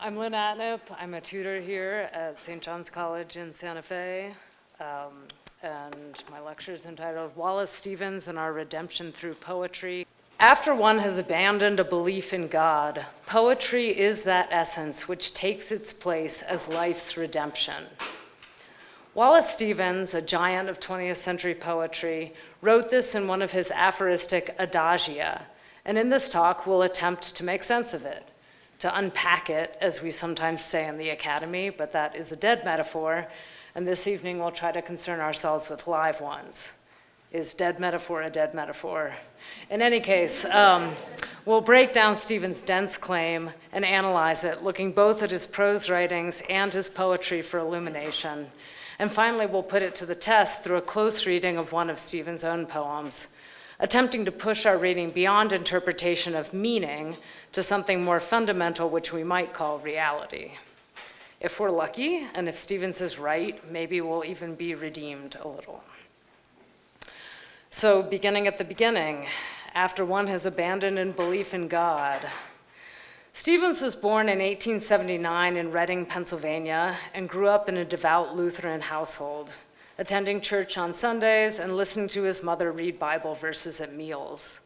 I'm Lin Atnip. I'm a tutor here at St. John's College in Santa Fe. And my lecture is entitled Wallace Stevens and Our Redemption Through Poetry. After one has abandoned a belief in God, poetry is that essence which takes its place as life's redemption. Wallace Stevens, a giant of 20th century poetry, wrote this in one of his aphoristic adagia, and in this talk we'll attempt to make sense of it, to unpack it, as we sometimes say in the academy, but that is a dead metaphor, and this evening we'll try to concern ourselves with live ones. Is dead metaphor a dead metaphor? In any case, we'll break down Stevens' dense claim and analyze it, looking both at his prose writings and his poetry for illumination. And finally, we'll put it to the test through a close reading of one of Stevens' own poems, attempting to push our reading beyond interpretation of meaning to something more fundamental, which we might call reality. If we're lucky, and if Stevens is right, maybe we'll even be redeemed a little. So beginning at the beginning, after one has abandoned belief in God, Stevens was born in 1879 in Reading, Pennsylvania, and grew up in a devout Lutheran household, attending church on Sundays and listening to his mother read Bible verses at meals.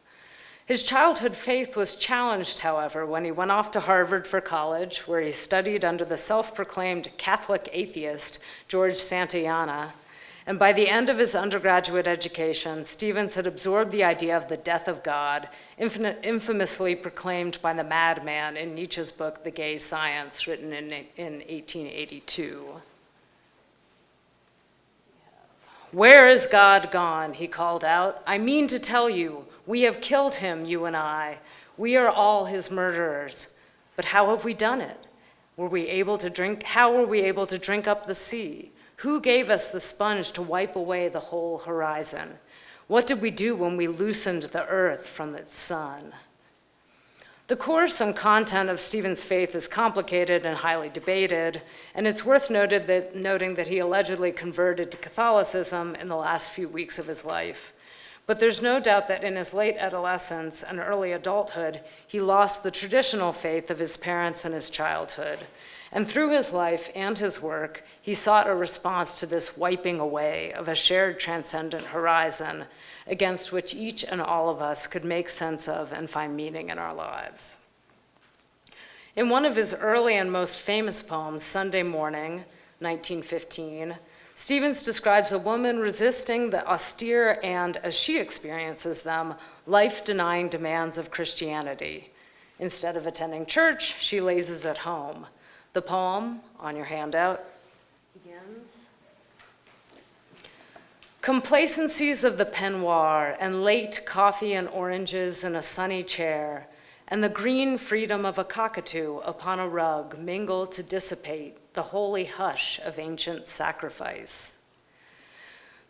His childhood faith was challenged, however, when he went off to Harvard for college, where he studied under the self-proclaimed Catholic atheist George Santayana. And by the end of his undergraduate education, Stevens had absorbed the idea of the death of God, infamously proclaimed by the madman in Nietzsche's book, The Gay Science, written in 1882. "Where is God gone?" he called out. "I mean to tell you, we have killed him, you and I. We are all his murderers. But how have we done it? How were we able to drink up the sea? Who gave us the sponge to wipe away the whole horizon? What did we do when we loosened the earth from its sun?" The course and content of Stevens' faith is complicated and highly debated, and it's worth noting that he allegedly converted to Catholicism in the last few weeks of his life. But there's no doubt that in his late adolescence and early adulthood, he lost the traditional faith of his parents in his childhood. And through his life and his work, he sought a response to this wiping away of a shared transcendent horizon against which each and all of us could make sense of and find meaning in our lives. In one of his early and most famous poems, Sunday Morning, 1915, Stevens describes a woman resisting the austere and, as she experiences them, life-denying demands of Christianity. Instead of attending church, she lazes at home. The poem, on your handout, begins. "Complacencies of the peignoir and late coffee and oranges in a sunny chair, and the green freedom of a cockatoo upon a rug mingle to dissipate the holy hush of ancient sacrifice."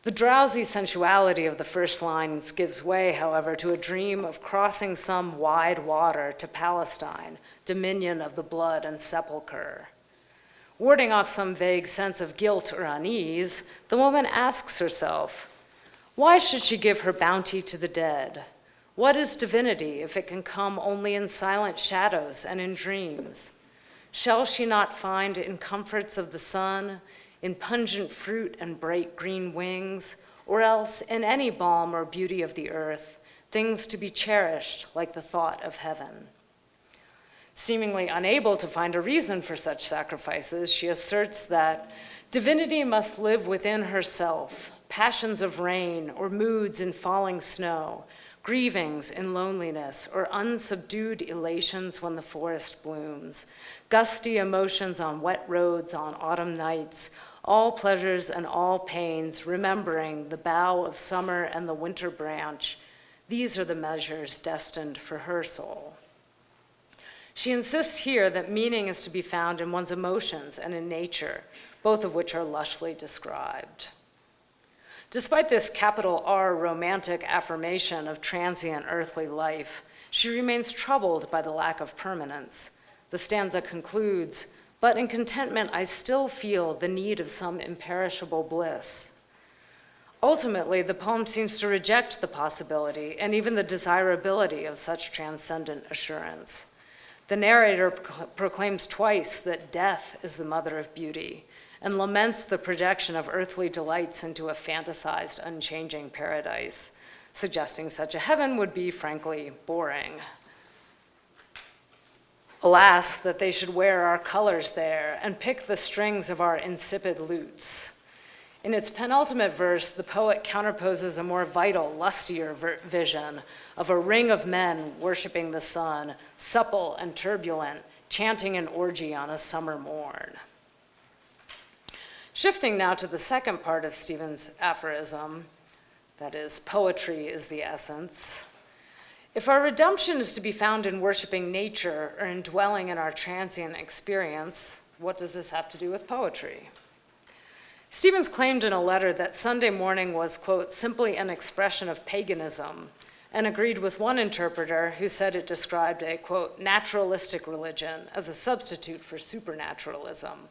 The drowsy sensuality of the first lines gives way, however, to a dream of crossing some wide water to Palestine, dominion of the blood and sepulchre. Warding off some vague sense of guilt or unease, the woman asks herself, why should she give her bounty to the dead? What is divinity if it can come only in silent shadows and in dreams? Shall she not find in comforts of the sun, in pungent fruit and bright green wings, or else in any balm or beauty of the earth, things to be cherished like the thought of heaven? Seemingly unable to find a reason for such sacrifices, she asserts that divinity must live within herself, passions of rain or moods in falling snow, grievings in loneliness or unsubdued elations when the forest blooms, gusty emotions on wet roads on autumn nights, all pleasures and all pains, remembering the bough of summer and the winter branch. These are the measures destined for her soul. She insists here that meaning is to be found in one's emotions and in nature, both of which are lushly described. Despite this capital R romantic affirmation of transient earthly life, she remains troubled by the lack of permanence. The stanza concludes, "But in contentment I still feel the need of some imperishable bliss." Ultimately, the poem seems to reject the possibility and even the desirability of such transcendent assurance. The narrator proclaims twice that death is the mother of beauty and laments the projection of earthly delights into a fantasized, unchanging paradise, suggesting such a heaven would be, frankly, boring. Alas, that they should wear our colors there and pick the strings of our insipid lutes. In its penultimate verse, the poet counterposes a more vital, lustier vision of a ring of men worshiping the sun, supple and turbulent, chanting an orgy on a summer morn. Shifting now to the second part of Stevens' aphorism, that is, poetry is the essence. If our redemption is to be found in worshiping nature or in dwelling in our transient experience, what does this have to do with poetry? Stevens claimed in a letter that Sunday morning was, quote, simply an expression of paganism, and agreed with one interpreter who said it described a, quote, naturalistic religion as a substitute for supernaturalism.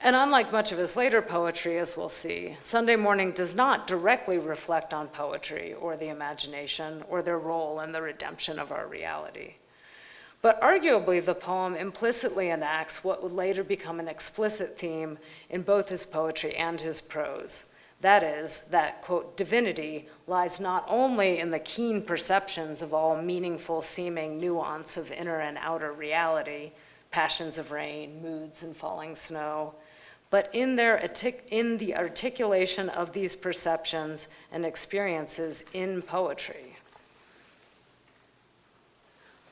And unlike much of his later poetry, as we'll see, Sunday morning does not directly reflect on poetry or the imagination or their role in the redemption of our reality. But arguably, the poem implicitly enacts what would later become an explicit theme in both his poetry and his prose. That is, that, quote, divinity lies not only in the keen perceptions of all meaningful seeming nuance of inner and outer reality, passions of rain, moods, and falling snow, but in the articulation of these perceptions and experiences in poetry.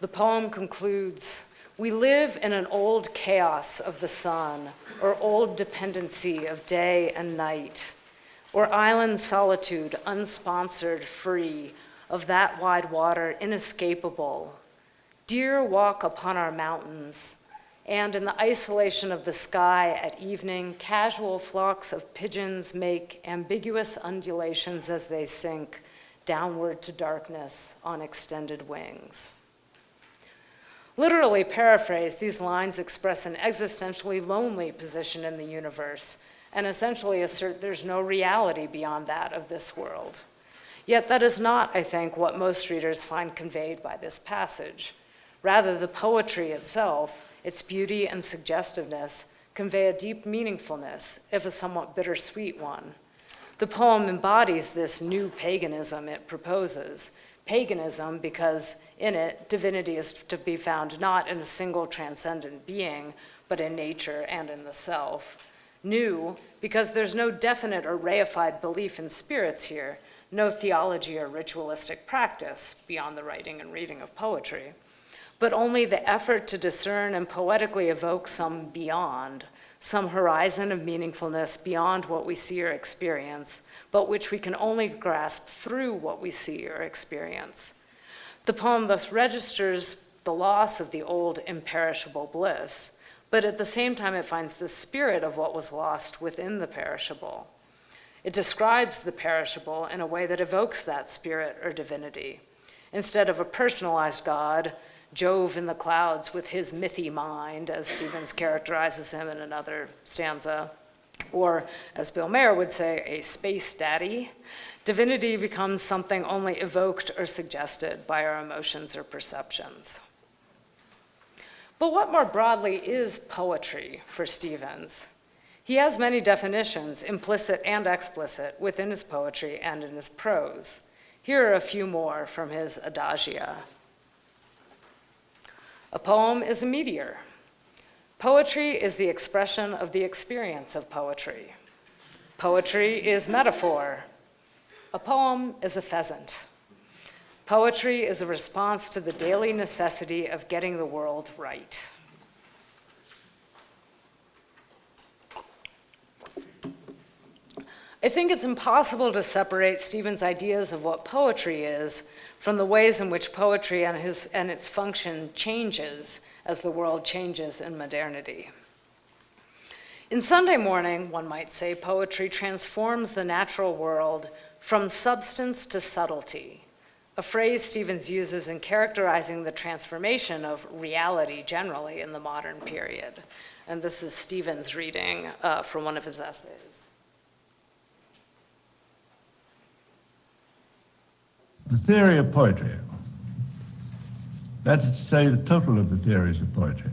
The poem concludes, we live in an old chaos of the sun, or old dependency of day and night, or island solitude, unsponsored, free, of that wide water, inescapable. Deer walk upon our mountains, and in the isolation of the sky at evening, casual flocks of pigeons make ambiguous undulations as they sink downward to darkness on extended wings. Literally paraphrased, these lines express an existentially lonely position in the universe and essentially assert there's no reality beyond that of this world. Yet that is not, I think, what most readers find conveyed by this passage. Rather, the poetry itself, its beauty and suggestiveness, convey a deep meaningfulness, if a somewhat bittersweet one. The poem embodies this new paganism it proposes. Paganism because in it, divinity is to be found not in a single transcendent being, but in nature and in the self. New because there's no definite or reified belief in spirits here, no theology or ritualistic practice beyond the writing and reading of poetry, but only the effort to discern and poetically evoke some beyond, some horizon of meaningfulness beyond what we see or experience, but which we can only grasp through what we see or experience. The poem thus registers the loss of the old imperishable bliss, but at the same time it finds the spirit of what was lost within the perishable. It describes the perishable in a way that evokes that spirit or divinity. Instead of a personalized God, Jove in the clouds with his mythy mind, as Stevens characterizes him in another stanza, or as Bill Mayer would say, a space daddy, divinity becomes something only evoked or suggested by our emotions or perceptions. But what more broadly is poetry for Stevens? He has many definitions, implicit and explicit, within his poetry and in his prose. Here are a few more from his adagia. A poem is a meteor. Poetry is the expression of the experience of poetry. Poetry is metaphor. A poem is a pheasant. Poetry is a response to the daily necessity of getting the world right. I think it's impossible to separate Stevens' ideas of what poetry is from the ways in which poetry and its function changes as the world changes in modernity. In Sunday morning, one might say, poetry transforms the natural world from substance to subtlety, a phrase Stevens uses in characterizing the transformation of reality generally in the modern period. And this is Stevens reading from one of his essays. The theory of poetry. That is to say, the total of the theories of poetry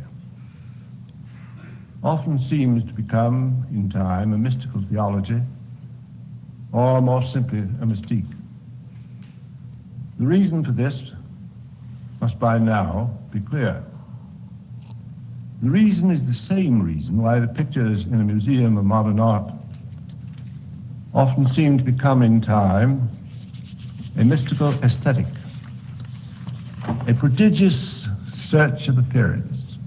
often seems to become, in time, a mystical theology, or more simply, a mystique. The reason for this must by now be clear. The reason is the same reason why the pictures in a museum of modern art often seem to become, in time, a mystical aesthetic, a prodigious search of appearance,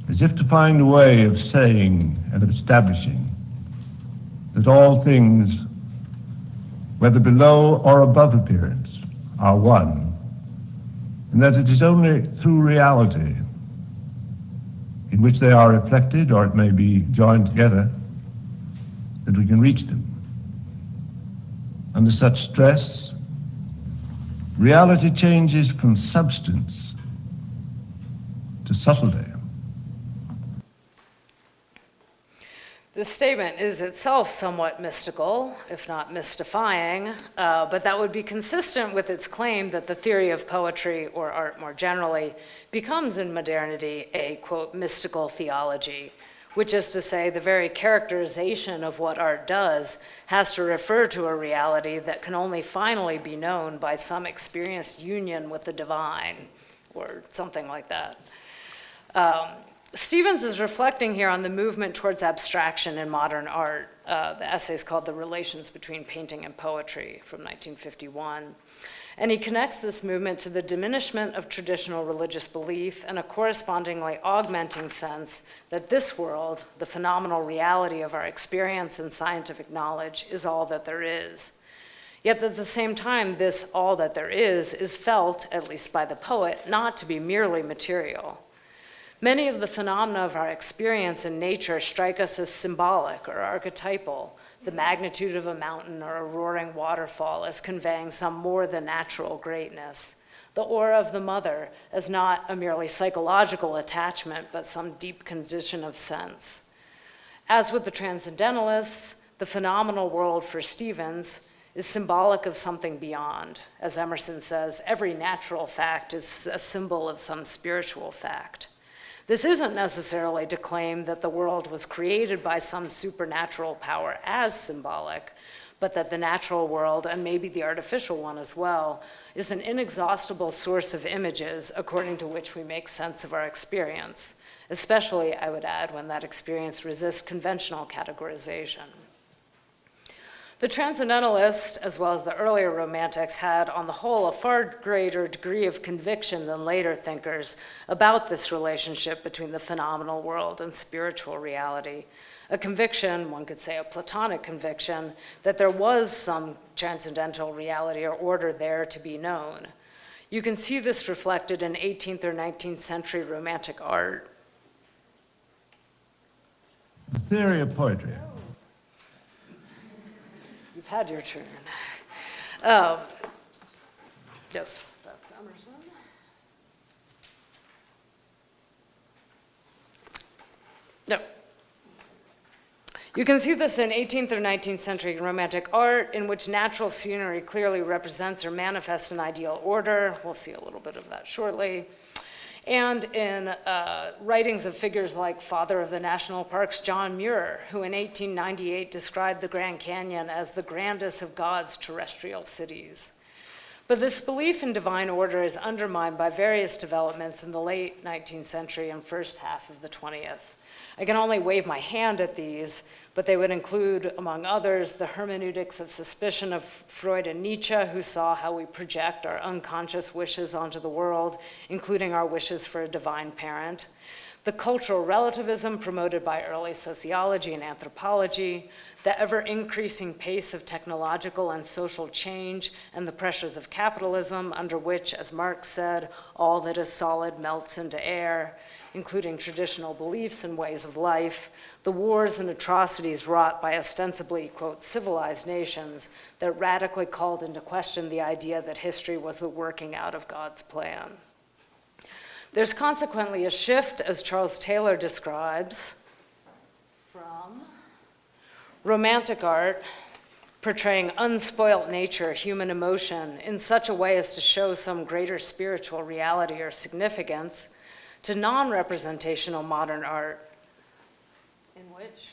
as if to find a way of saying and of establishing that all things, whether below or above appearance, are one, and that it is only through reality, in which they are reflected, or it may be joined together, that we can reach them. Under such stress, reality changes from substance to subtlety. This statement is itself somewhat mystical, if not mystifying, but that would be consistent with its claim that the theory of poetry, or art more generally, becomes in modernity a, quote, mystical theology, which is to say the very characterization of what art does has to refer to a reality that can only finally be known by some experienced union with the divine, or something like that. Stevens is reflecting here on the movement towards abstraction in modern art. The essay is called The Relations Between Painting and Poetry from 1951. And he connects this movement to the diminishment of traditional religious belief and a correspondingly augmenting sense that this world, the phenomenal reality of our experience and scientific knowledge, is all that there is. Yet at the same time, this all that there is felt, at least by the poet, not to be merely material. Many of the phenomena of our experience in nature strike us as symbolic or archetypal, the magnitude of a mountain or a roaring waterfall as conveying some more than natural greatness, the aura of the mother as not a merely psychological attachment, but some deep condition of sense. As with the transcendentalists, the phenomenal world for Stevens is symbolic of something beyond. As Emerson says, every natural fact is a symbol of some spiritual fact. This isn't necessarily to claim that the world was created by some supernatural power as symbolic, but that the natural world, and maybe the artificial one as well, is an inexhaustible source of images according to which we make sense of our experience, especially, I would add, when that experience resists conventional categorization. The Transcendentalists, as well as the earlier Romantics, had, on the whole, a far greater degree of conviction than later thinkers about this relationship between the phenomenal world and spiritual reality. A conviction, one could say a Platonic conviction, that there was some transcendental reality or order there to be known. You can see this reflected in 18th or 19th century Romantic art. The theory of poetry. You've had your turn. Yes, that's Emerson. No. You can see this in 18th or 19th century Romantic art, in which natural scenery clearly represents or manifests an ideal order. We'll see a little bit of that shortly. And in writings of figures like father of the national parks, John Muir, who in 1898 described the Grand Canyon as the grandest of God's terrestrial cities. But this belief in divine order is undermined by various developments in the late 19th century and first half of the 20th. I can only wave my hand at these, but they would include, among others, the hermeneutics of suspicion of Freud and Nietzsche, who saw how we project our unconscious wishes onto the world, including our wishes for a divine parent, the cultural relativism promoted by early sociology and anthropology, the ever-increasing pace of technological and social change, and the pressures of capitalism, under which, as Marx said, all that is solid melts into air, including traditional beliefs and ways of life, the wars and atrocities wrought by ostensibly, quote, civilized nations that radically called into question the idea that history was the working out of God's plan. There's consequently a shift, as Charles Taylor describes, from Romantic art, portraying unspoilt nature, human emotion, in such a way as to show some greater spiritual reality or significance, to non-representational modern art, in which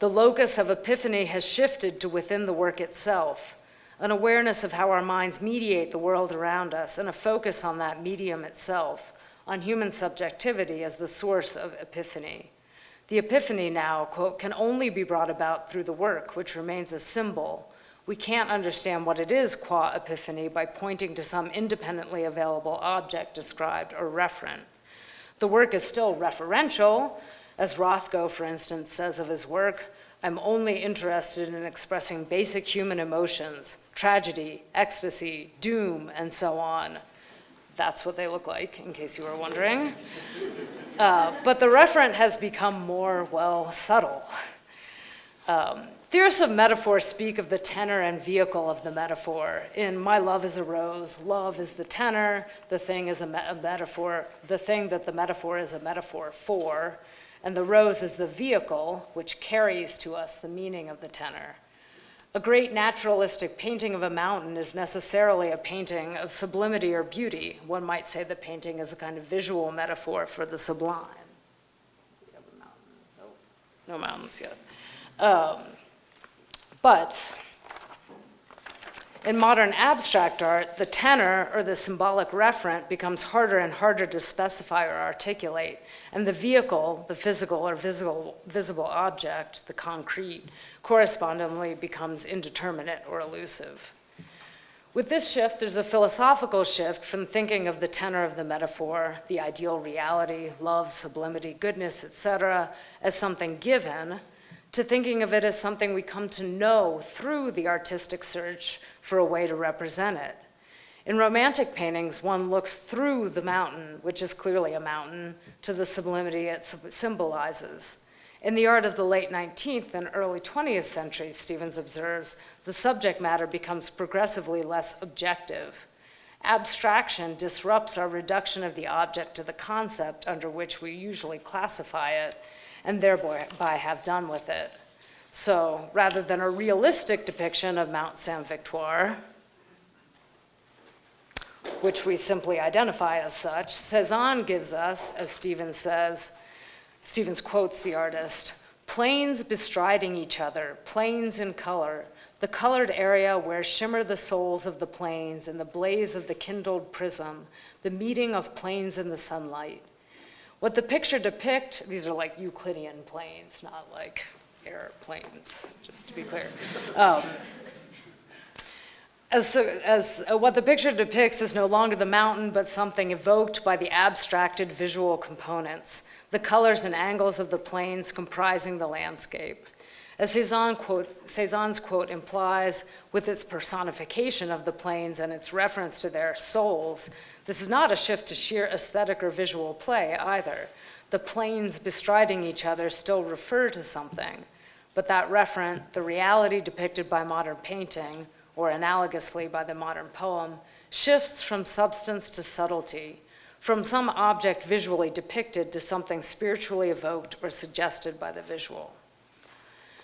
the locus of epiphany has shifted to within the work itself, an awareness of how our minds mediate the world around us, and a focus on that medium itself, on human subjectivity as the source of epiphany. The epiphany now, quote, can only be brought about through the work, which remains a symbol. We can't understand what it is qua epiphany by pointing to some independently available object described or referent. The work is still referential, as Rothko, for instance, says of his work, I'm only interested in expressing basic human emotions, tragedy, ecstasy, doom, and so on. That's what they look like, in case you were wondering. But the referent has become more, well, subtle. Theorists of metaphor speak of the tenor and vehicle of the metaphor. In My Love is a Rose, love is the tenor, the thing is a metaphor, the thing that the metaphor is a metaphor for, and the rose is the vehicle which carries to us the meaning of the tenor. A great naturalistic painting of a mountain is necessarily a painting of sublimity or beauty. One might say the painting is a kind of visual metaphor for the sublime. We have a mountain. No mountains yet. But in modern abstract art, the tenor or the symbolic referent becomes harder and harder to specify or articulate, and the vehicle, the physical or visible object, the concrete, correspondingly becomes indeterminate or elusive. With this shift, there's a philosophical shift from thinking of the tenor of the metaphor, the ideal reality, love, sublimity, goodness, etc., as something given, to thinking of it as something we come to know through the artistic search for a way to represent it. In romantic paintings, one looks through the mountain, which is clearly a mountain, to the sublimity it symbolizes. In the art of the late 19th and early 20th centuries, Stevens observes, the subject matter becomes progressively less objective. Abstraction disrupts our reduction of the object to the concept under which we usually classify it, and thereby have done with it. So rather than a realistic depiction of Mount Saint-Victoire, which we simply identify as such, Cézanne gives us, as Stevens says, Stevens quotes the artist, plains bestriding each other, plains in color, the colored area where shimmer the souls of the plains in the blaze of the kindled prism, the meeting of plains in the sunlight. What the picture depicts, these are like Euclidean planes, not like airplanes, just to be clear. What the picture depicts is no longer the mountain, but something evoked by the abstracted visual components, the colors and angles of the plains comprising the landscape. As Cézanne's quote implies, with its personification of the plains and its reference to their souls, this is not a shift to sheer aesthetic or visual play either. The plains bestriding each other still refer to something, but that referent, the reality depicted by modern painting, or analogously by the modern poem, shifts from substance to subtlety, from some object visually depicted to something spiritually evoked or suggested by the visual.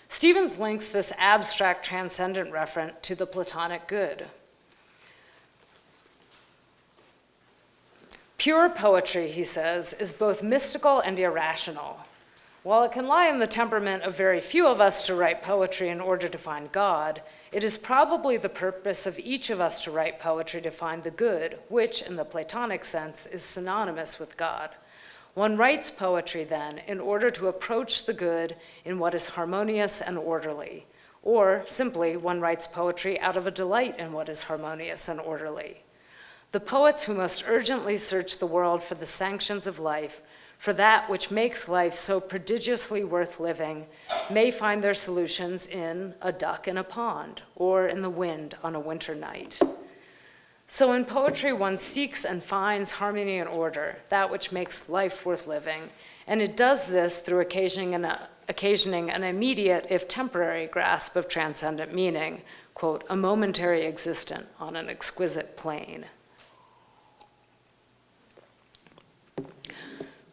Stevens links this abstract transcendent referent to the Platonic good. Pure poetry, he says, is both mystical and irrational. While it can lie in the temperament of very few of us to write poetry in order to find God, it is probably the purpose of each of us to write poetry to find the good, which, in the Platonic sense, is synonymous with God. One writes poetry, then, in order to approach the good in what is harmonious and orderly, or simply, one writes poetry out of a delight in what is harmonious and orderly. The poets who most urgently search the world for the sanctions of life, for that which makes life so prodigiously worth living, may find their solutions in a duck in a pond, or in the wind on a winter night. So in poetry, one seeks and finds harmony and order, that which makes life worth living, and it does this through occasioning an immediate, if temporary, grasp of transcendent meaning, quote, a momentary existence on an exquisite plane.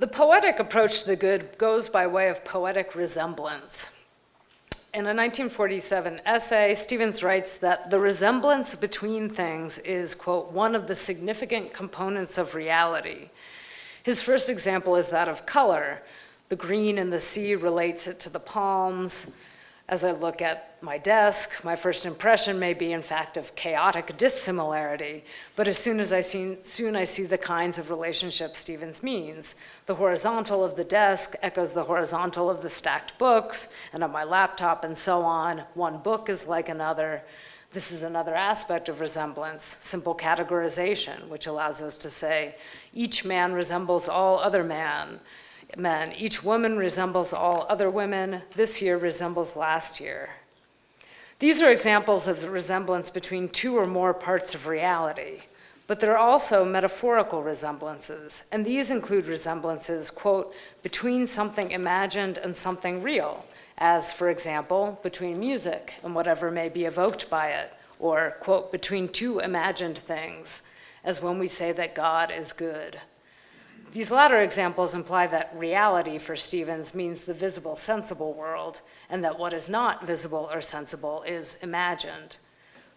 The poetic approach to the good goes by way of poetic resemblance. In a 1947 essay, Stevens writes that the resemblance between things is, quote, one of the significant components of reality. His first example is that of color. The green in the sea relates it to the palms. As I look at my desk, my first impression may be, in fact, of chaotic dissimilarity, but as soon as I see the kinds of relationships Stevens means. The horizontal of the desk echoes the horizontal of the stacked books, and of my laptop, and so on. One book is like another. This is another aspect of resemblance, simple categorization, which allows us to say, each man resembles all other men. Each woman resembles all other women. This year resembles last year. These are examples of the resemblance between two or more parts of reality, but there are also metaphorical resemblances, and these include resemblances, quote, between something imagined and something real, as, for example, between music and whatever may be evoked by it, or, quote, between two imagined things, as when we say that God is good. These latter examples imply that reality for Stevens means the visible, sensible world, and that what is not visible or sensible is imagined.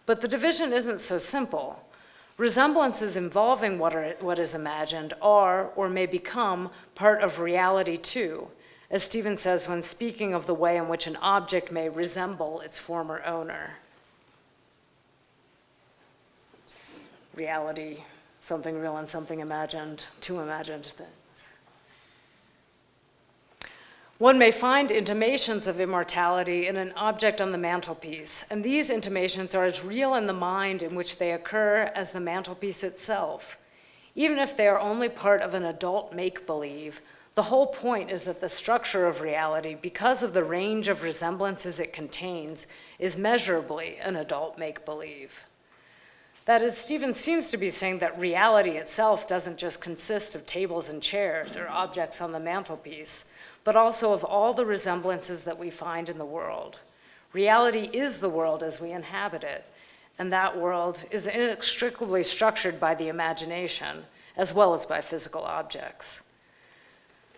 But the division isn't so simple. Resemblances involving what is imagined are, or may become, part of reality too, as Stevens says when speaking of the way in which an object may resemble its former owner. Reality, something real and something imagined, two imagined things. One may find intimations of immortality in an object on the mantelpiece, and these intimations are as real in the mind in which they occur as the mantelpiece itself. Even if they are only part of an adult make-believe, the whole point is that the structure of reality, because of the range of resemblances it contains, is measurably an adult make-believe. That is, Stevens seems to be saying that reality itself doesn't just consist of tables and chairs or objects on the mantelpiece, but also of all the resemblances that we find in the world. Reality is the world as we inhabit it, and that world is inextricably structured by the imagination, as well as by physical objects.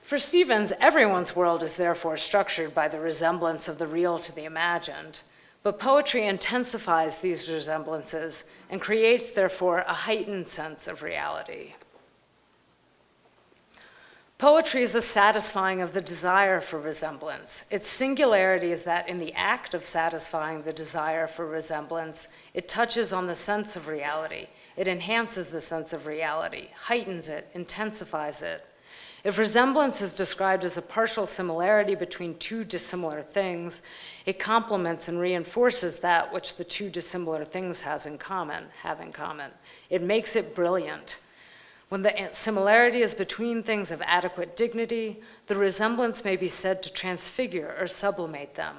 For Stevens, everyone's world is therefore structured by the resemblance of the real to the imagined, but poetry intensifies these resemblances and creates, therefore, a heightened sense of reality. Poetry is a satisfying of the desire for resemblance. Its singularity is that in the act of satisfying the desire for resemblance, it touches on the sense of reality. It enhances the sense of reality, heightens it, intensifies it. If resemblance is described as a partial similarity between two dissimilar things, it complements and reinforces that which the two dissimilar things have in common. It makes it brilliant. When the similarity is between things of adequate dignity, the resemblance may be said to transfigure or sublimate them.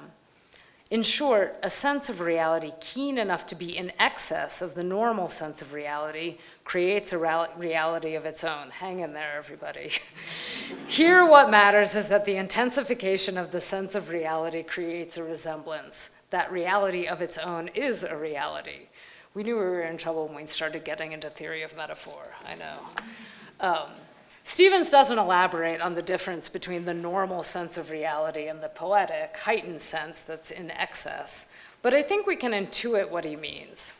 In short, a sense of reality keen enough to be in excess of the normal sense of reality creates a reality of its own. Hang in there, everybody. Here, what matters is that the intensification of the sense of reality creates a resemblance. That reality of its own is a reality. We knew we were in trouble when we started getting into theory of metaphor, I know. Stevens doesn't elaborate on the difference between the normal sense of reality and the poetic, heightened sense that's in excess, but I think we can intuit what he means.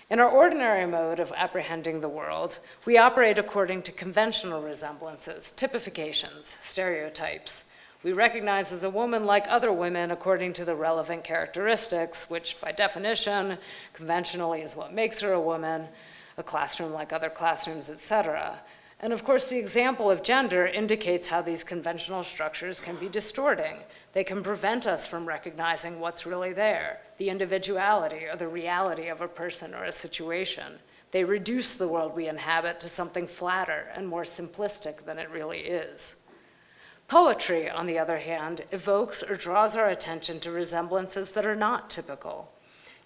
In our ordinary mode of apprehending the world, we operate according to conventional resemblances, typifications, stereotypes. We recognize as a woman like other women according to the relevant characteristics, which by definition, conventionally is what makes her a woman, a classroom like other classrooms, etc. And of course, the example of gender indicates how these conventional structures can be distorting. They can prevent us from recognizing what's really there, the individuality or the reality of a person or a situation. They reduce the world we inhabit to something flatter and more simplistic than it really is. Poetry, on the other hand, evokes or draws our attention to resemblances that are not typical.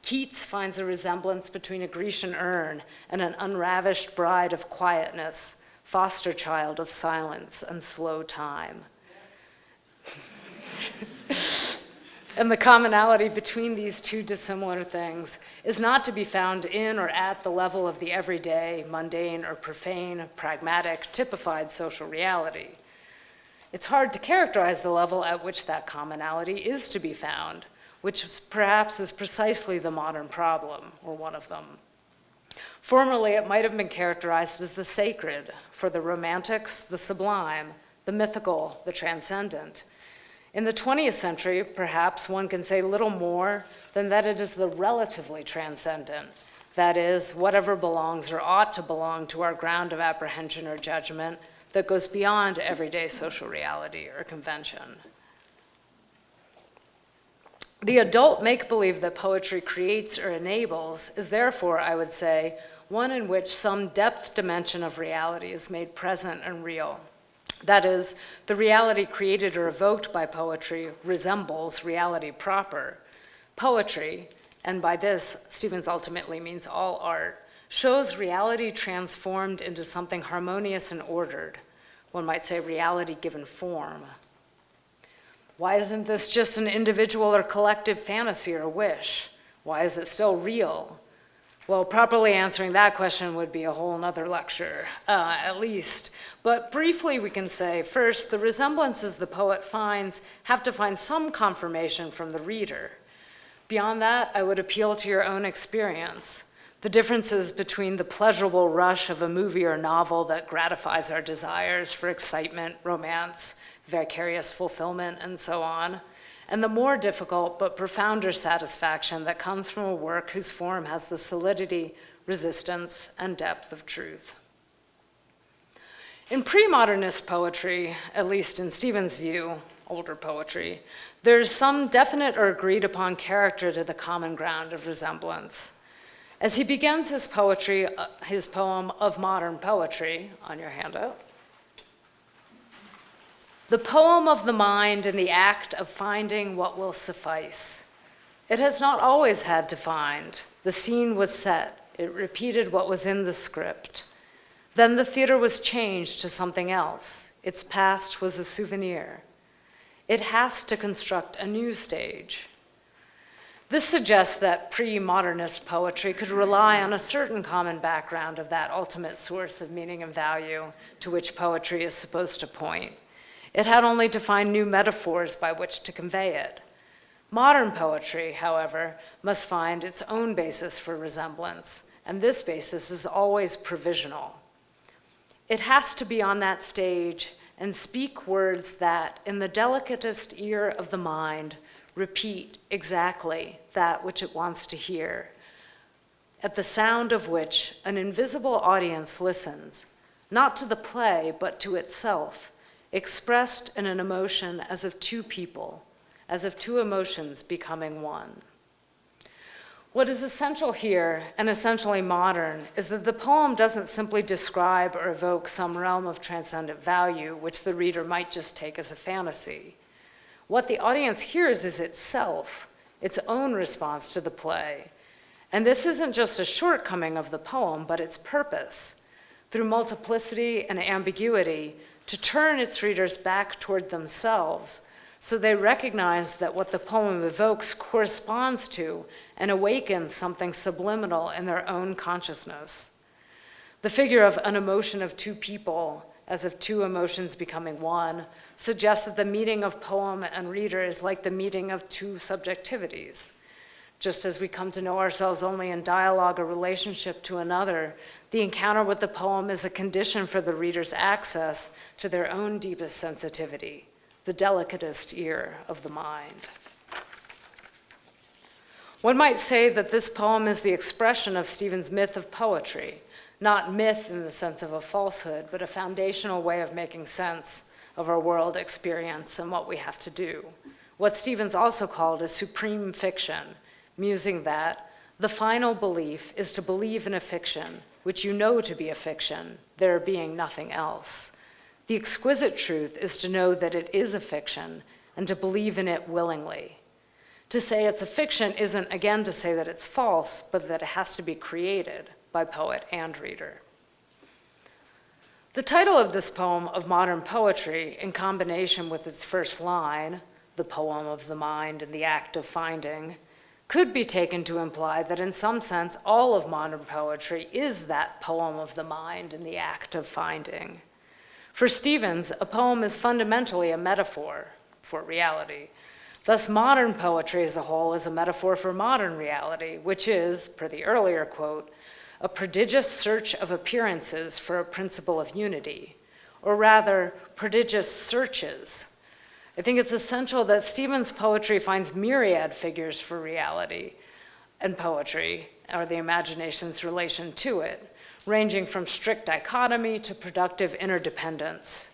Keats finds a resemblance between a Grecian urn and an unravished bride of quietness, foster child of silence and slow time. And the commonality between these two dissimilar things is not to be found in or at the level of the everyday, mundane, or profane, pragmatic, typified social reality. It's hard to characterize the level at which that commonality is to be found. which perhaps is precisely the modern problem, or one of them. Formerly, it might have been characterized as the sacred, for the Romantics, the sublime, the mythical, the transcendent. In the 20th century, perhaps one can say little more than that it is the relatively transcendent, that is, whatever belongs or ought to belong to our ground of apprehension or judgment that goes beyond everyday social reality or convention. The adult make-believe that poetry creates or enables is therefore, I would say, one in which some depth dimension of reality is made present and real. That is, the reality created or evoked by poetry resembles reality proper. Poetry, and by this, Stevens ultimately means all art, shows reality transformed into something harmonious and ordered. One might say reality given form. Why isn't this just an individual or collective fantasy or wish? Why is it still real? Well, properly answering that question would be a whole nother lecture, at least. But briefly, we can say, first, the resemblances the poet finds have to find some confirmation from the reader. Beyond that, I would appeal to your own experience. The differences between the pleasurable rush of a movie or novel that gratifies our desires for excitement, romance, vicarious fulfillment, and so on, and the more difficult but profounder satisfaction that comes from a work whose form has the solidity, resistance, and depth of truth. In pre-modernist poetry, at least in Stevens' view, older poetry, there's some definite or agreed upon character to the common ground of resemblance. As he begins his poetry, his poem Of Modern Poetry, on your handout, the poem of the mind in the act of finding what will suffice. It has not always had to find. The scene was set. It repeated what was in the script. Then the theater was changed to something else. Its past was a souvenir. It has to construct a new stage. This suggests that pre-modernist poetry could rely on a certain common background of that ultimate source of meaning and value to which poetry is supposed to point. It had only to find new metaphors by which to convey it. Modern poetry, however, must find its own basis for resemblance, and this basis is always provisional. It has to be on that stage and speak words that, in the delicatest ear of the mind, repeat exactly that which it wants to hear, at the sound of which an invisible audience listens, not to the play, but to itself, expressed in an emotion as of two people, as of two emotions becoming one. What is essential here, and essentially modern, is that the poem doesn't simply describe or evoke some realm of transcendent value, which the reader might just take as a fantasy. What the audience hears is itself, its own response to the play. And this isn't just a shortcoming of the poem, but its purpose. Through multiplicity and ambiguity, to turn its readers back toward themselves so they recognize that what the poem evokes corresponds to and awakens something subliminal in their own consciousness. The figure of an emotion of two people, as of two emotions becoming one, suggests that the meeting of poem and reader is like the meeting of two subjectivities. Just as we come to know ourselves only in dialogue or relationship to another, the encounter with the poem is a condition for the reader's access to their own deepest sensitivity, the delicatest ear of the mind. One might say that this poem is the expression of Stevens' myth of poetry, not myth in the sense of a falsehood, but a foundational way of making sense of our world experience and what we have to do. What Stevens also called a supreme fiction, musing that the final belief is to believe in a fiction, which you know to be a fiction, there being nothing else. The exquisite truth is to know that it is a fiction and to believe in it willingly. To say it's a fiction isn't, again, to say that it's false, but that it has to be created by poet and reader. The title of this poem of modern poetry, in combination with its first line, the poem of the mind and the act of finding, could be taken to imply that in some sense all of modern poetry is that poem of the mind and the act of finding. For Stevens, a poem is fundamentally a metaphor for reality. Thus, modern poetry as a whole is a metaphor for modern reality, which is, per the earlier quote, a prodigious search of appearances for a principle of unity, or rather, prodigious searches. I think it's essential that Stevens' poetry finds myriad figures for reality and poetry, or the imagination's relation to it, ranging from strict dichotomy to productive interdependence.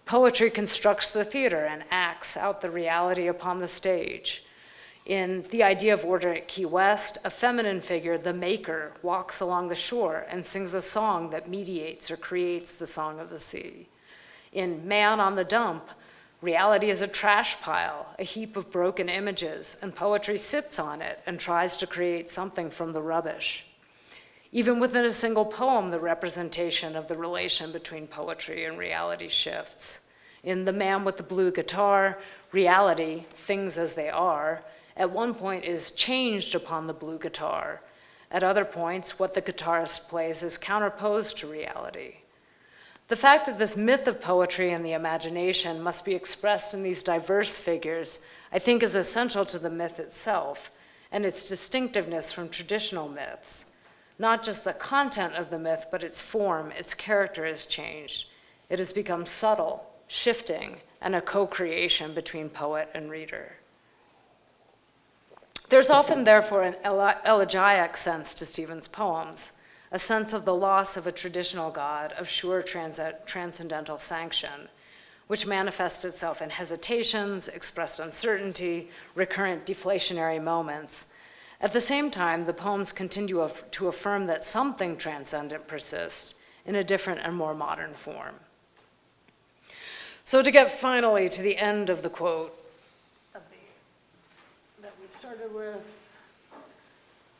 Poetry constructs the theater and acts out the reality upon the stage. In The Idea of Order at Key West, a feminine figure, the maker, walks along the shore and sings a song that mediates or creates the song of the sea. In Man on the Dump, reality is a trash pile, a heap of broken images, and poetry sits on it and tries to create something from the rubbish. Even within a single poem, the representation of the relation between poetry and reality shifts. In The Man with the Blue Guitar, reality, things as they are, at one point is changed upon the blue guitar. At other points, what the guitarist plays is counterposed to reality. The fact that this myth of poetry and the imagination must be expressed in these diverse figures, I think, is essential to the myth itself and its distinctiveness from traditional myths. Not just the content of the myth, but its form, its character has changed. It has become subtle, shifting, and a co-creation between poet and reader. There's often, therefore, an elegiac sense to Stevens' poems, a sense of the loss of a traditional God of sure transcendental sanction, which manifests itself in hesitations, expressed uncertainty, recurrent deflationary moments. At the same time, the poems continue to affirm that something transcendent persists in a different and more modern form. So to get finally to the end of the quote that we started with,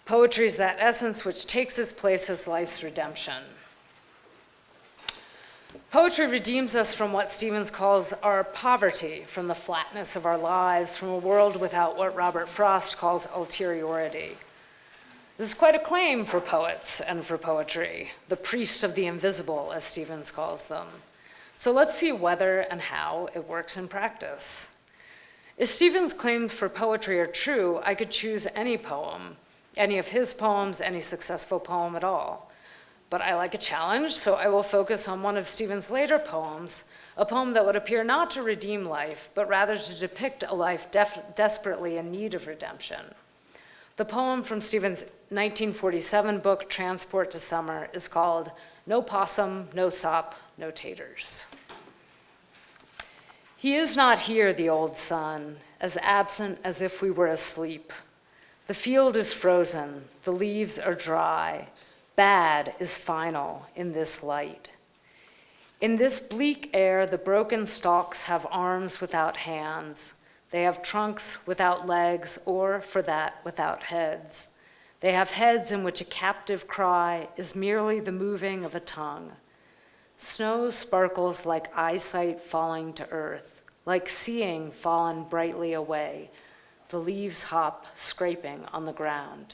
poetry is that essence which takes its place as life's redemption. Poetry redeems us from what Stevens calls our poverty, from the flatness of our lives, from a world without what Robert Frost calls ulteriority. This is quite a claim for poets and for poetry, the priest of the invisible, as Stevens calls them. So let's see whether and how it works in practice. If Stevens' claims for poetry are true, I could choose any poem, any of his poems, any successful poem at all. But I like a challenge, so I will focus on one of Stevens' later poems, a poem that would appear not to redeem life, but rather to depict a life desperately in need of redemption. The poem from Stevens' 1947 book, Transport to Summer, is called No Possum, No Sop, No Taters. He is not here, the old sun, as absent as if we were asleep. The field is frozen, the leaves are dry. Bad is final in this light. In this bleak air, the broken stalks have arms without hands. They have trunks without legs, or, for that, without heads. They have heads in which a captive cry is merely the moving of a tongue. Snow sparkles like eyesight falling to earth, like seeing fallen brightly away. The leaves hop, scraping on the ground.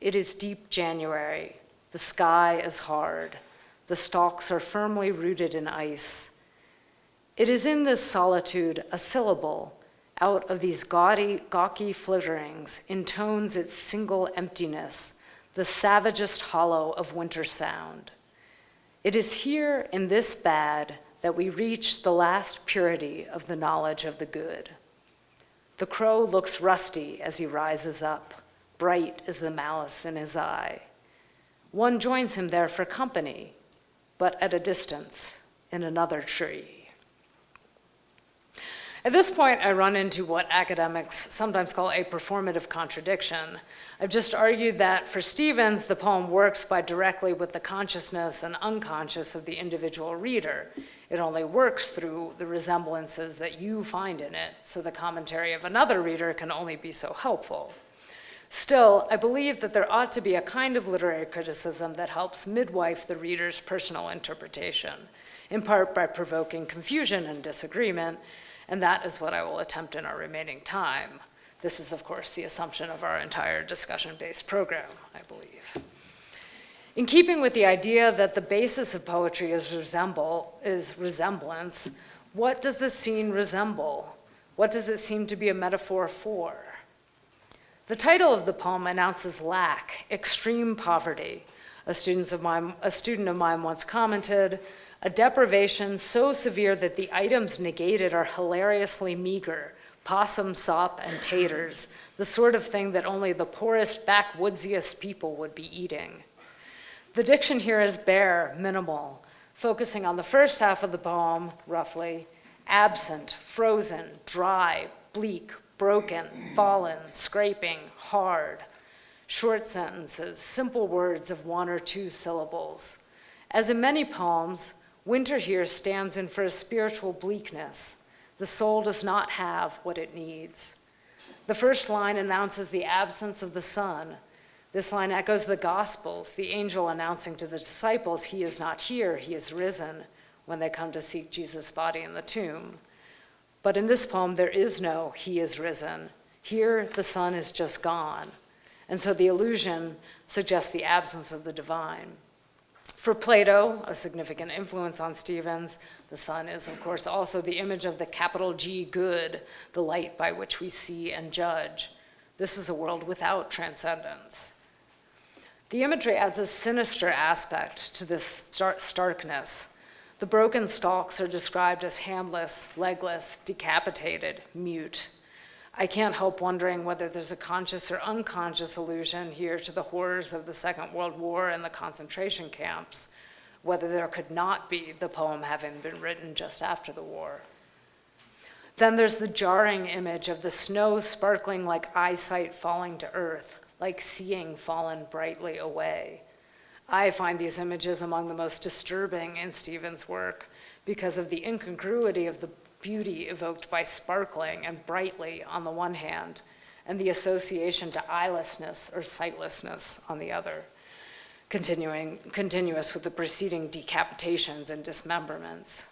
It is deep January. The sky is hard. The stalks are firmly rooted in ice. It is in this solitude a syllable, out of these gawky flitterings, intones its single emptiness, the savagest hollow of winter sound. It is here in this bad that we reach the last purity of the knowledge of the good. The crow looks rusty as he rises up, bright as the malice in his eye. One joins him there for company, but at a distance in another tree. At this point, I run into what academics sometimes call a performative contradiction. I've just argued that for Stevens, the poem works by directly with the consciousness and unconscious of the individual reader. It only works through the resemblances that you find in it, so the commentary of another reader can only be so helpful. Still, I believe that there ought to be a kind of literary criticism that helps midwife the reader's personal interpretation, in part by provoking confusion and disagreement, and that is what I will attempt in our remaining time. This is, of course, the assumption of our entire discussion-based program, I believe. In keeping with the idea that the basis of poetry is resemblance, what does the scene resemble? What does it seem to be a metaphor for? The title of the poem announces lack, extreme poverty. A student of mine once commented, a deprivation so severe that the items negated are hilariously meager, possum, sop, and taters, the sort of thing that only the poorest, backwoodziest people would be eating. The diction here is bare, minimal, focusing on the first half of the poem, roughly, absent, frozen, dry, bleak, broken, fallen, scraping, hard. Short sentences, simple words of 1 or 2 syllables. As in many poems, winter here stands in for a spiritual bleakness. The soul does not have what it needs. The first line announces the absence of the sun. This line echoes the Gospels, the angel announcing to the disciples, he is not here, he is risen, when they come to seek Jesus' body in the tomb. But in this poem, there is no he is risen. Here, the sun is just gone. And so the allusion suggests the absence of the divine. For Plato, a significant influence on Stevens, the sun is, of course, also the image of the capital G good, the light by which we see and judge. This is a world without transcendence. The imagery adds a sinister aspect to this starkness. The broken stalks are described as handless, legless, decapitated, mute. I can't help wondering whether there's a conscious or unconscious allusion here to the horrors of the Second World War and the concentration camps, whether there could not be the poem having been written just after the war. Then there's the jarring image of the snow sparkling like eyesight falling to earth, like seeing fallen brightly away. I find these images among the most disturbing in Stevens' work because of the incongruity of the beauty evoked by sparkling and brightly on the one hand, and the association to eyelessness or sightlessness on the other, continuous with the preceding decapitations and dismemberments.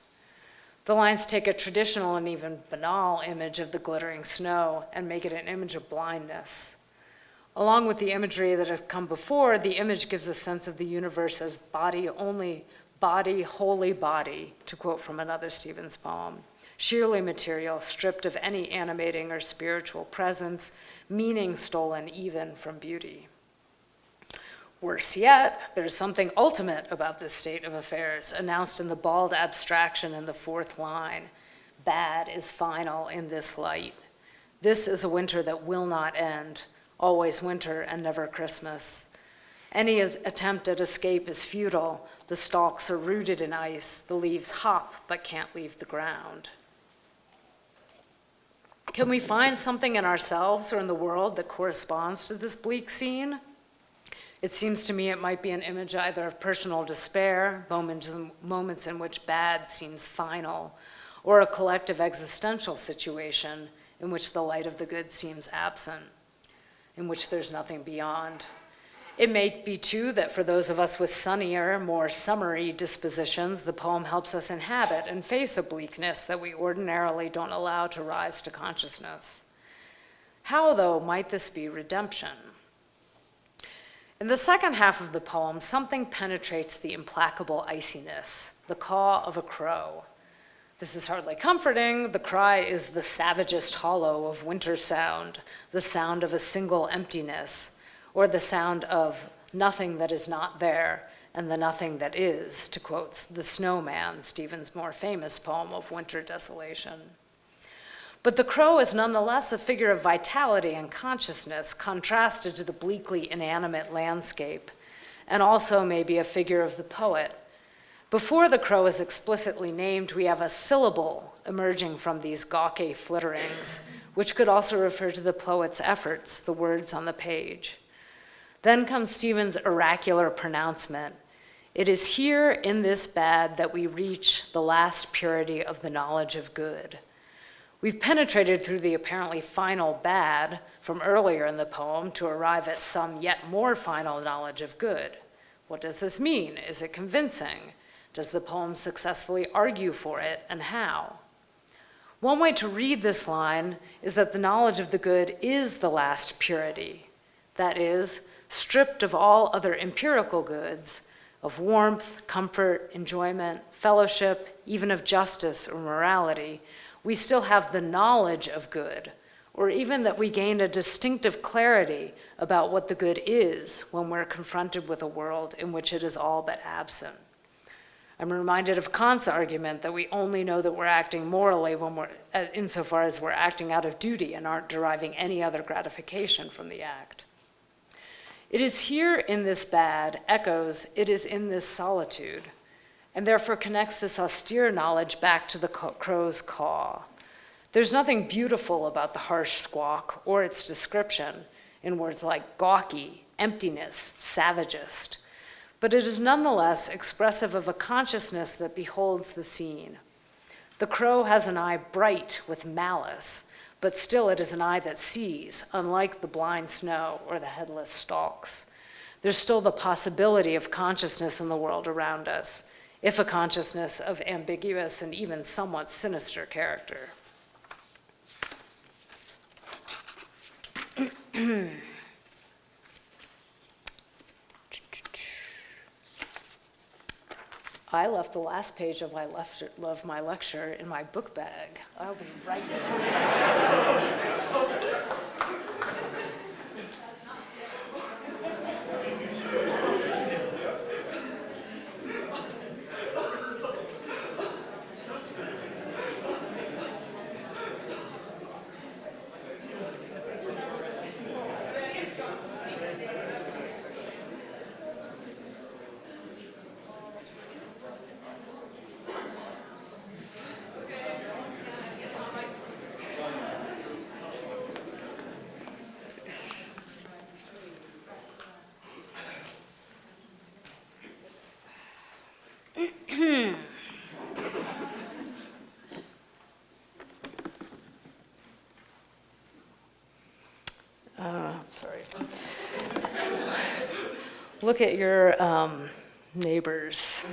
The lines take a traditional and even banal image of the glittering snow and make it an image of blindness. Along with the imagery that has come before, the image gives a sense of the universe as body only, body, holy body, to quote from another Stevens poem. Sheerly material, stripped of any animating or spiritual presence, meaning stolen even from beauty. Worse yet, there's something ultimate about this state of affairs, announced in the bald abstraction in the 4th line. Bad is final in this light. This is a winter that will not end, always winter and never Christmas. Any attempt at escape is futile. The stalks are rooted in ice. The leaves hop but can't leave the ground. Can we find something in ourselves or in the world that corresponds to this bleak scene? It seems to me it might be an image either of personal despair, moments in which bad seems final, or a collective existential situation in which the light of the good seems absent, in which there's nothing beyond. It may be, too, that for those of us with sunnier, more summery dispositions, the poem helps us inhabit and face a bleakness that we ordinarily don't allow to rise to consciousness. How, though, might this be redemption? In the second half of the poem, something penetrates the implacable iciness, the caw of a crow. This is hardly comforting. The cry is the savagest hollow of winter sound, the sound of a single emptiness, or the sound of nothing that is not there and the nothing that is, to quote The Snowman, Stevens' more famous poem of winter desolation. But the crow is nonetheless a figure of vitality and consciousness, contrasted to the bleakly inanimate landscape, and also maybe a figure of the poet. Before the crow is explicitly named, we have a syllable emerging from these gawky flitterings, which could also refer to the poet's efforts, the words on the page. Then comes Stevens' oracular pronouncement. It is here in this bad that we reach the last purity of the knowledge of good. We've penetrated through the apparently final bad from earlier in the poem to arrive at some yet more final knowledge of good. What does this mean? Is it convincing? Does the poem successfully argue for it, and how? One way to read this line is that the knowledge of the good is the last purity. That is, stripped of all other empirical goods, of warmth, comfort, enjoyment, fellowship, even of justice or morality, we still have the knowledge of good, or even that we gain a distinctive clarity about what the good is when we're confronted with a world in which it is all but absent. I'm reminded of Kant's argument that we only know that we're acting morally when insofar as we're acting out of duty and aren't deriving any other gratification from the act. It is here in this bad echoes, it is in this solitude, and therefore connects this austere knowledge back to the crow's caw. There's nothing beautiful about the harsh squawk or its description in words like gawky, emptiness, savagist, but it is nonetheless expressive of a consciousness that beholds the scene. The crow has an eye bright with malice, but still it is an eye that sees, unlike the blind snow or the headless stalks. There's still the possibility of consciousness in the world around us, if a consciousness of ambiguous and even somewhat sinister character. I left the last page of my lecture in my book bag. I'll be right there. Sorry. Look at your neighbors.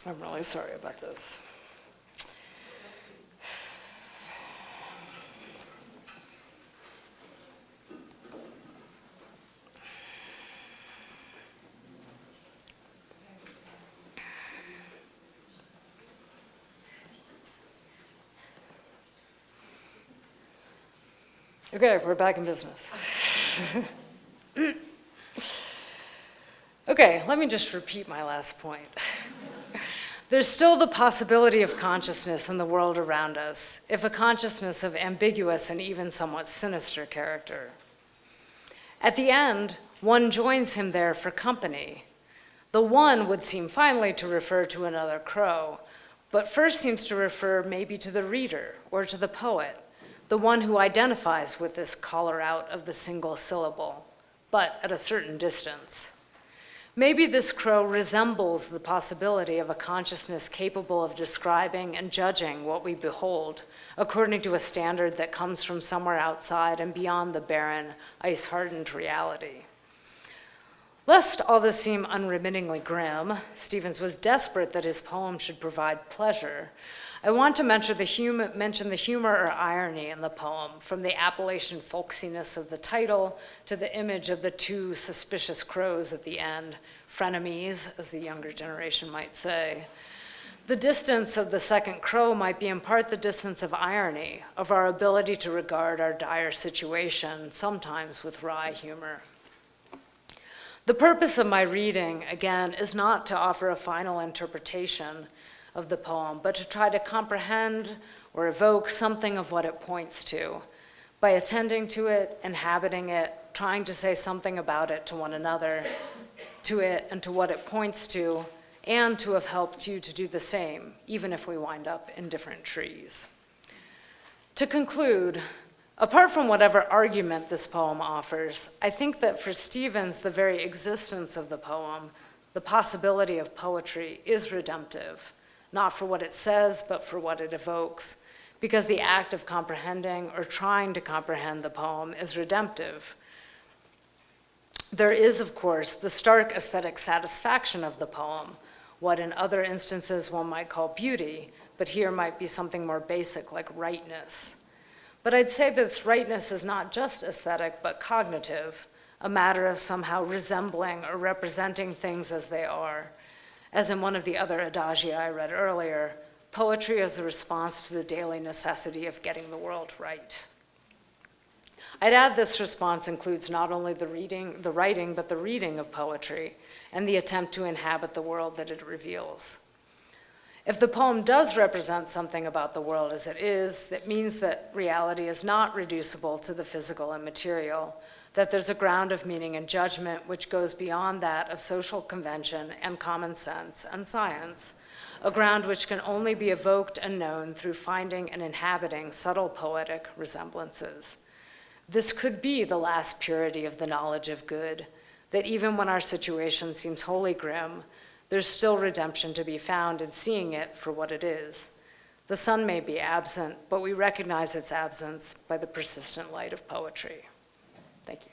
I'm really sorry about this. Okay, we're back in business. Okay, let me just repeat my last point. There's still the possibility of consciousness in the world around us, if a consciousness of ambiguous and even somewhat sinister character. At the end, one joins him there for company. The one would seem finally to refer to another crow, but first seems to refer maybe to the reader or to the poet, the one who identifies with this caller out of the single syllable, but at a certain distance. Maybe this crow resembles the possibility of a consciousness capable of describing and judging what we behold, according to a standard that comes from somewhere outside and beyond the barren, ice-hardened reality. Lest all this seem unremittingly grim, Stevens was desperate that his poem should provide pleasure. I want to mention the humor or irony in the poem, from the Appalachian folksiness of the title to the image of the two suspicious crows at the end, frenemies, as the younger generation might say. The distance of the second crow might be in part the distance of irony, of our ability to regard our dire situation, sometimes with wry humor. The purpose of my reading, again, is not to offer a final interpretation of the poem, but to try to comprehend or evoke something of what it points to, by attending to it, inhabiting it, trying to say something about it to one another, to it and to what it points to, and to have helped you to do the same, even if we wind up in different trees. To conclude, apart from whatever argument this poem offers, I think that for Stevens, the very existence of the poem, the possibility of poetry, is redemptive, not for what it says, but for what it evokes, because the act of comprehending or trying to comprehend the poem is redemptive. There is, of course, the stark aesthetic satisfaction of the poem, what in other instances one might call beauty, but here might be something more basic like rightness. But I'd say this rightness is not just aesthetic, but cognitive, a matter of somehow resembling or representing things as they are. As in one of the other adagia I read earlier, poetry is a response to the daily necessity of getting the world right. I'd add this response includes not only the writing, but the reading of poetry and the attempt to inhabit the world that it reveals. If the poem does represent something about the world as it is, that means that reality is not reducible to the physical and material, that there's a ground of meaning and judgment which goes beyond that of social convention and common sense and science, a ground which can only be evoked and known through finding and inhabiting subtle poetic resemblances. This could be the last purity of the knowledge of good, that even when our situation seems wholly grim, there's still redemption to be found in seeing it for what it is. The sun may be absent, but we recognize its absence by the persistent light of poetry. Thank you.